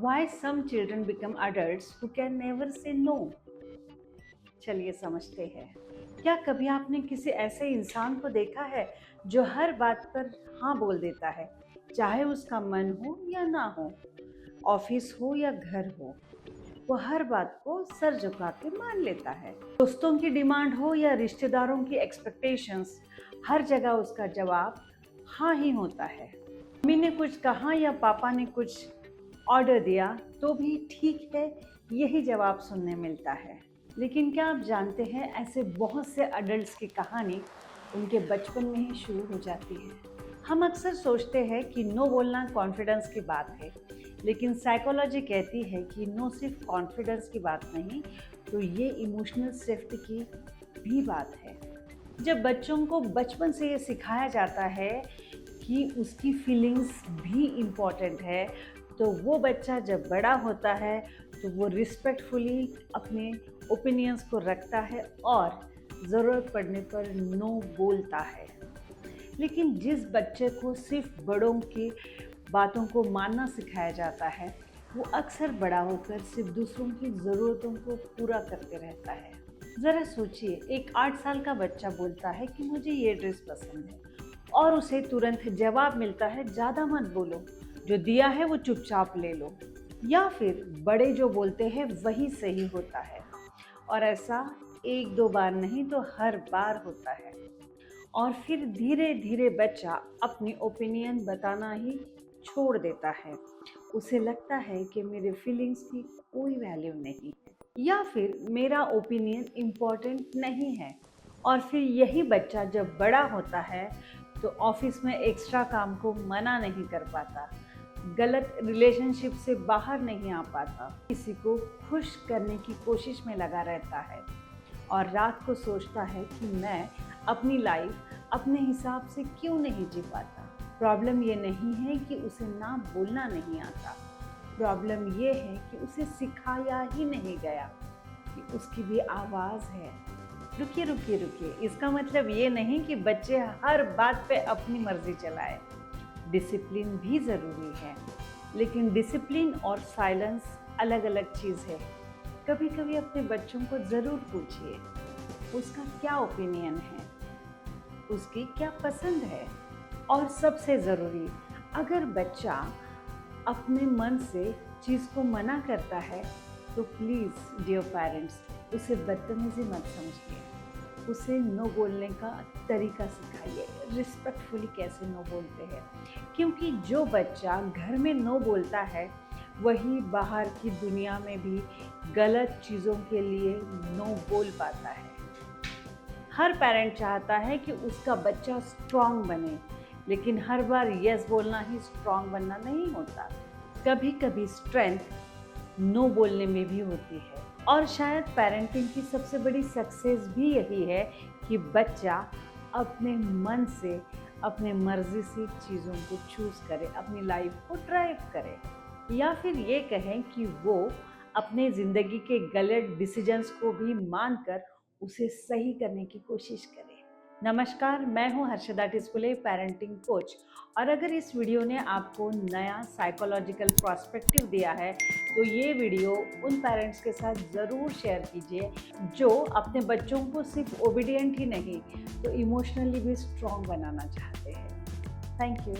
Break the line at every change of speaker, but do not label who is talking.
Why some children become adults who can never say no? चलिए समझते हैं। क्या कभी आपने किसी ऐसे इंसान को देखा है जो हर बात पर हाँ बोल देता है, चाहे उसका मन हो या ना हो, ऑफिस हो या घर हो, वो हर बात को सर झुका के मान लेता है। दोस्तों की डिमांड हो या रिश्तेदारों की एक्सपेक्टेशंस, हर जगह उसका जवाब हाँ ही होता है। मम्मी ने कुछ कहा या पापा ने कुछ ऑर्डर दिया तो भी ठीक है, यही जवाब सुनने मिलता है। लेकिन क्या आप जानते हैं, ऐसे बहुत से अडल्ट्स की कहानी उनके बचपन में ही शुरू हो जाती है। हम अक्सर सोचते हैं कि नो बोलना कॉन्फिडेंस की बात है, लेकिन साइकोलॉजी कहती है कि नो सिर्फ कॉन्फिडेंस की बात नहीं, तो ये इमोशनल सेफ्टी की भी बात है। जब बच्चों को बचपन से ये सिखाया जाता है कि उसकी फीलिंग्स भी इम्पॉर्टेंट है, तो वो बच्चा जब बड़ा होता है तो वो रिस्पेक्टफुली अपने ओपिनियंस को रखता है और ज़रूरत पड़ने पर नो बोलता है। लेकिन जिस बच्चे को सिर्फ बड़ों की बातों को मानना सिखाया जाता है, वो अक्सर बड़ा होकर सिर्फ दूसरों की ज़रूरतों को पूरा करते रहता है। ज़रा सोचिए, एक 8 साल का बच्चा बोलता है कि मुझे ये ड्रेस पसंद है और उसे तुरंत जवाब मिलता है, ज़्यादा मत बोलो, जो दिया है वो चुपचाप ले लो। या फिर बड़े जो बोलते हैं वही सही होता है, और ऐसा एक दो बार नहीं तो हर बार होता है। और फिर धीरे धीरे बच्चा अपनी ओपिनियन बताना ही छोड़ देता है। उसे लगता है कि मेरे फीलिंग्स की कोई वैल्यू नहीं है, या फिर मेरा ओपिनियन इम्पोर्टेंट नहीं है। और फिर यही बच्चा जब बड़ा होता है तो ऑफिस में एक्स्ट्रा काम को मना नहीं कर पाता, गलत रिलेशनशिप से बाहर नहीं आ पाता, किसी को खुश करने की कोशिश में लगा रहता है और रात को सोचता है कि मैं अपनी लाइफ अपने हिसाब से क्यों नहीं जी पाता। प्रॉब्लम ये नहीं है कि उसे ना बोलना नहीं आता, प्रॉब्लम ये है कि उसे सिखाया ही नहीं गया कि उसकी भी आवाज़ है। रुकिए रुकिए रुकिए, इसका मतलब ये नहीं कि बच्चे हर बात पे अपनी मर्जी चलाए। डिसिप्लिन भी ज़रूरी है, लेकिन डिसिप्लिन और साइलेंस अलग अलग चीज़ है। कभी कभी अपने बच्चों को ज़रूर पूछिए उसका क्या ओपिनियन है, उसकी क्या पसंद है। और सबसे ज़रूरी, अगर बच्चा अपने मन से चीज़ को मना करता है तो प्लीज़ डियर पेरेंट्स, उसे बदतमीज़ी मत समझिए, उसे नो बोलने का तरीका सिखाइए, रिस्पेक्टफुली कैसे नो बोलते हैं। क्योंकि जो बच्चा घर में नो बोलता है वही बाहर की दुनिया में भी गलत चीज़ों के लिए नो बोल पाता है। हर पेरेंट चाहता है कि उसका बच्चा स्ट्रांग बने, लेकिन हर बार यस बोलना ही स्ट्रांग बनना नहीं होता। कभी कभी स्ट्रेंथ नो बोलने में भी होती है। और शायद पेरेंटिंग की सबसे बड़ी सक्सेस भी यही है कि बच्चा अपने मन से, अपने मर्जी से चीज़ों को चूज़ करे, अपनी लाइफ को ड्राइव करे, या फिर ये कहें कि वो अपने ज़िंदगी के गलत डिसीजंस को भी मानकर उसे सही करने की कोशिश करे। नमस्कार, मैं हूं हर्षदा टिस्कुले, पेरेंटिंग कोच। और अगर इस वीडियो ने आपको नया साइकोलॉजिकल पर्सपेक्टिव दिया है तो ये वीडियो उन पेरेंट्स के साथ ज़रूर शेयर कीजिए जो अपने बच्चों को सिर्फ ओबीडिएंट ही नहीं तो इमोशनली भी स्ट्रॉन्ग बनाना चाहते हैं। Thank you.